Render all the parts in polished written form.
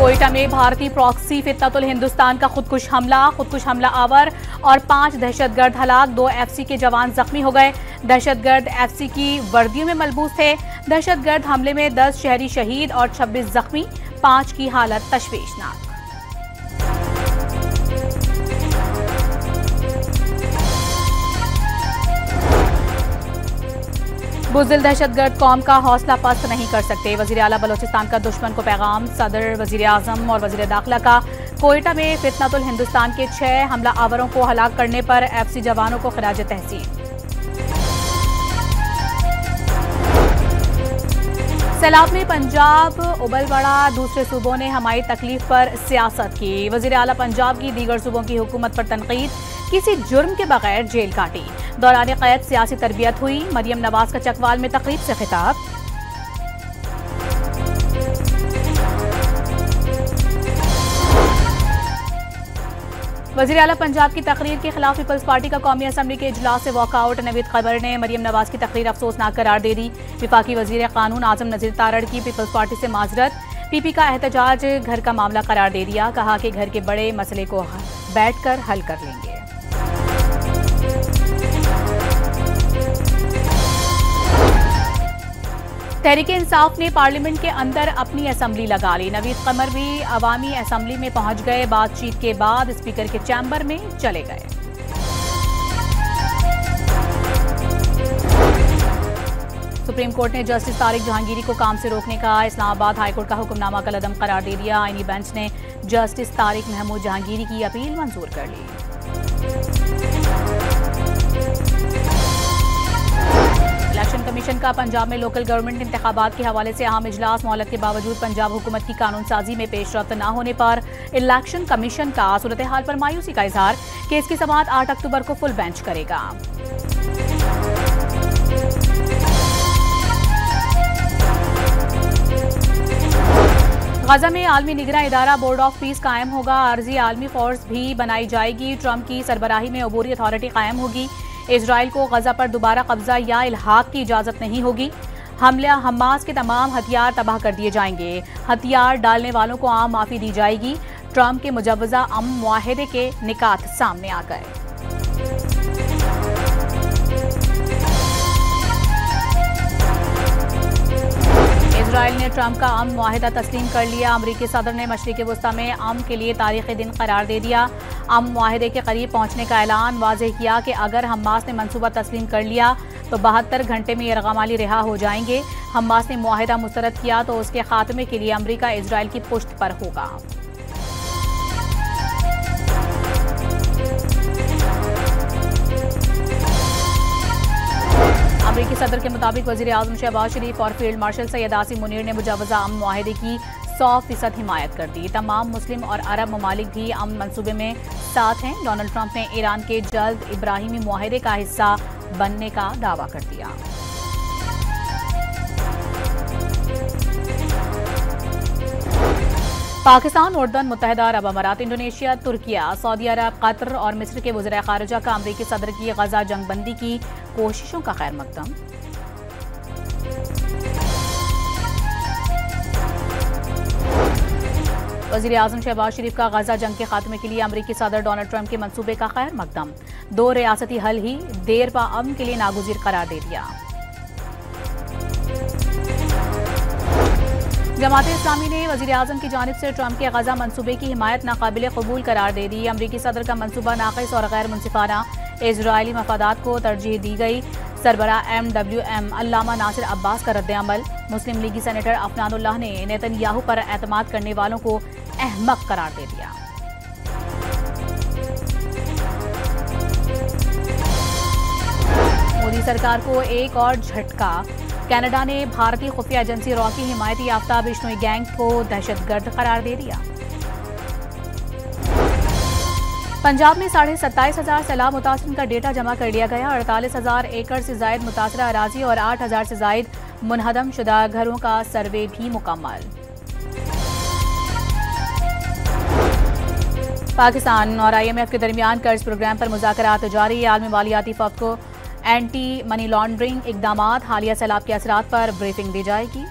कोयटा में भारतीय प्रॉक्सी फितनतुल हिंदुस्तान का खुदकुश हमला आवर और 5 दहशतगर्द हलाक, 2 एफसी के जवान जख्मी हो गए। दहशतगर्द एफसी की वर्दियों में मलबूस थे। दहशतगर्द हमले में 10 शहरी शहीद और 26 जख्मी, 5 की हालत तशवीशनाक। बुज़दिल दहशतगर्द कौम का हौसला पस्त नहीं कर सकते। वज़ीर आला बलोचिस्तान का दुश्मन को पैगाम। सदर, वज़ीर आज़म और वज़ीर दाखिला का कोयटा में फितनतुल हिंदुस्तान के 6 हमला आवरों को हलाक करने पर एफसी जवानों को खिराज तहसीन। सैलाब में पंजाब उबल पड़ा, दूसरे सूबों ने हमारी तकलीफ पर सियासत की। वज़ीर आला पंजाब की दीगर सूबों की हुकूमत पर तनकीद, किसी जुर्म के बगैर जेल काटी। दौरान क़ैद सियासी तरबियत हुई। मरियम नवाज का चकवाल में तकरीब से खिताब। वज़ीर आला पंजाब की तकरीर के खिलाफ पीपल्स पार्टी का कौमी असम्बली के इजलास से वॉकआउट। नवीद खबर ने मरियम नवाज की तकरीर अफसोसनाक करार दे दी। विफाकी वज़ीर कानून आजम नज़ीर तारड़ की पीपल्स पार्टी से माजरत। पीपी का एहतजाज घर का मामला करार दे दिया। कहा कि घर के बड़े मसले को बैठकर हल कर लेंगे। तहरीके इंसाफ ने पार्लियामेंट के अंदर अपनी असम्बली लगा ली। नवीद कमर भी अवामी असम्बली में पहुंच गए। बातचीत के बाद स्पीकर के चैम्बर में चले गए। सुप्रीम कोर्ट ने जस्टिस तारिक जहांगीरी को काम से रोकने का इस्लामाबाद हाईकोर्ट का हुक्मनामा कलअदम करार दे दिया। आईनी बेंच ने जस्टिस तारिक महमूद जहांगीरी की अपील मंजूर कर ली। इलेक्शन कमीशन का पंजाब में लोकल गवर्नमेंट इंतखाबात के हवाले से अहम इजलास। मोहलत के बावजूद पंजाब हुकूमत की कानून साजी में पेशरफ्त न होने पर इलेक्शन कमीशन का सूरत हाल पर मायूसी का इजहार। केस की समाअत 8 अक्टूबर को फुल बेंच करेगा। गजा में आलमी निगरां इदारा बोर्ड ऑफ पीस कायम होगा। आर्जी आलमी फोर्स भी बनाई जाएगी। ट्रंप की सरबराही में अबूरी अथॉरिटी कायम होगी। इजराइल को गजा पर दोबारा कब्जा या इल्हाक की इजाजत नहीं होगी। हमला हमास के तमाम हथियार तबाह कर दिए जाएंगे। हथियार डालने वालों को आम माफी दी जाएगी। ट्रंप के मुजव्वजा अमन मुआहदे के निकात सामने आ गए। इजराइल ने ट्रंप का अमन मुआहिदा तस्लीम कर लिया। अमरीकी सदर ने मशरिक़ वस्ता में अमन के लिए तारीख़ी दिन करार दे दिया। अमन मुआहिदे के करीब पहुंचने का ऐलान। वाज़ेह किया कि अगर हमास ने मंसूबा तस्लीम कर लिया तो 72 घंटे में यरगमाली रिहा हो जाएंगे। हमास ने मुआहिदा मुस्तरद किया तो उसके खात्मे के लिए अमरीका इजराइल की पुश्त पर होगा। अमरीकी सदर के मुताबिक वज़ीर आज़म शहबाज शरीफ और फील्ड मार्शल सैयद आसिम मुनीर ने मुजव्वज़ा अमन मुआहिदे की 100% हिमायत कर दी। तमाम मुस्लिम और अरब ममालिक भी अमन मंसूबे में साथ हैं। डोनाल्ड ट्रंप ने ईरान के जल्द इब्राहिमी मुआहिदे का हिस्सा बनने का दावा कर दिया। पाकिस्तान, उर्दन, मुत्तहिदा अरब अमारात, इंडोनेशिया, तुर्किया, सऊदी अरब, कतर और मिस्र के वज़ीर ख़ारिजा का अमरीकी सदर की गजा जंगबंदी की कोशिशों का खैर मकदम। वज़ीर आज़म शहबाज शरीफ का गजा जंग के खात्मे के लिए अमरीकी सदर डोनाल्ड ट्रंप के मंसूबे का खैर मकदम। 2 रियासती हल ही देर पा अमन के लिए नागुज़ीर करार दे दिया। जमात इस्लामी ने वज़ीर आज़म की जानिब से ट्रंप के गजा मंसूबे की हिमायत नाकाबिल कबूल करार दे दी। अमरीकी सदर का मंसूबा नाक़िस और गैर मुनसिफाना, इजरायली मफादात को तरजीह दी गई। सरबराह MWM अल्लामा नासिर अब्बास का रद्द-ए-अमल। मुस्लिम लीगी सेनेटर अफनानुल्लाह ने नेतन्याहू पर एतमाद करने वालों को अहमक करार दे दिया। मोदी सरकार को एक और झटका। कनाडा ने भारतीय खुफिया एजेंसी रॉ की हिमायती याफ्ता बिश्नोई गैंग को दहशतगर्द करार दे दिया। पंजाब में 27,500 सैलाब मुतासरीन का डेटा जमा कर लिया गया। 48,000 एकड़ से जायद मुतासरा अराजी और 8,000 से जायद मुनहदम शुदा घरों का सर्वे भी मुकम्मल। पाकिस्तान और IMF के दरमियान कर्ज प्रोग्राम पर मुज़ाकरात जारी। आलमी मालियाती फ़ख्त को एंटी मनी लॉन्ड्रिंग इक़दामात, हालिया सैलाब के असरात पर ब्रीफिंग दी जाएगी।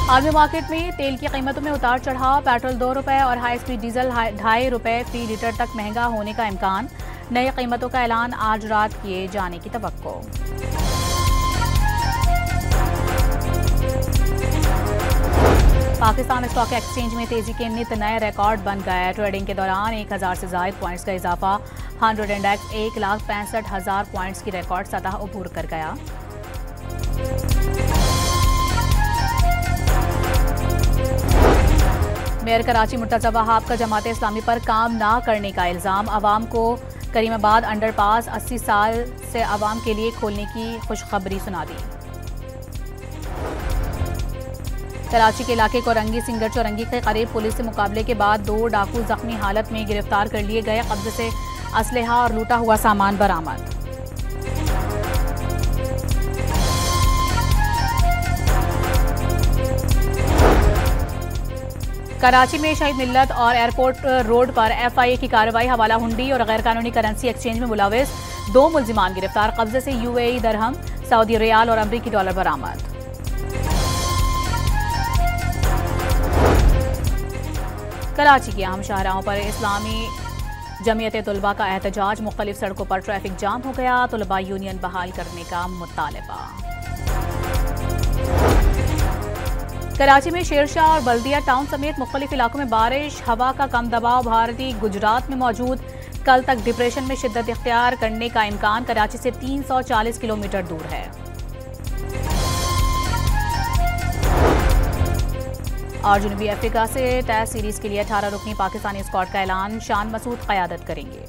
आलमी मार्केट में तेल की कीमतों में उतार चढ़ाव, पेट्रोल 2 रुपये और हाई स्पीड डीजल 2.5 रुपये फी लीटर तक महंगा होने का इम्कान। नई कीमतों का ऐलान आज रात किए जाने की तवक्को। पाकिस्तान स्टॉक एक्सचेंज में तेजी के नित नए रिकॉर्ड बन गए। ट्रेडिंग के दौरान 1000 से ज्यादा पॉइंट्स का इजाफा। 100 इंडेक्स 1,65,000 पॉइंट्स की रिकॉर्ड सतह अबूर कर गया। मेयर कराची मुर्तज़ा वहाब का जमात इस्लामी पर काम ना करने का इल्ज़ाम। अवाम को करीमाबाद अंडरपास 80 साल से अवाम के लिए खोलने की खुशखबरी सुना दी। कराची के इलाके कोरंगी सिंगर चौरंगी के करीब पुलिस से मुकाबले के बाद 2 डाकू जख्मी हालत में गिरफ्तार कर लिए गए। कब्जे से असलहा और लूटा हुआ सामान बरामद। कराची में शहीद मिल्लत और एयरपोर्ट रोड पर FIA की कार्रवाई। हवाला हुंडी और गैर कानूनी करेंसी एक्सचेंज में मुलविस 2 मुल्जिमान गिरफ्तार। कब्जे से UAE दरहम, सऊदी रियाल और अमरीकी डॉलर बरामद। कराची की अहम शाहराहों पर इस्लामी जमीयत तुलबा का एहतजाज। मुख्तलिफ सड़कों पर ट्रैफिक जाम हो गया। तुलबा यूनियन बहाल करने का मुतालबा। कराची में शेरशाह और बल्दिया टाउन समेत मुख्तलिफ इलाकों में बारिश। हवा का कम दबाव भारतीय गुजरात में मौजूद। कल तक डिप्रेशन में शिद्दत इख्तियार करने का इम्कान। कराची से 340 किलोमीटर दूर है। और जनूबी अफ्रीका से टेस्ट सीरीज के लिए 18 रुकनी पाकिस्तानी स्क्वाड का ऐलान। शान मसूद क़यादत करेंगे।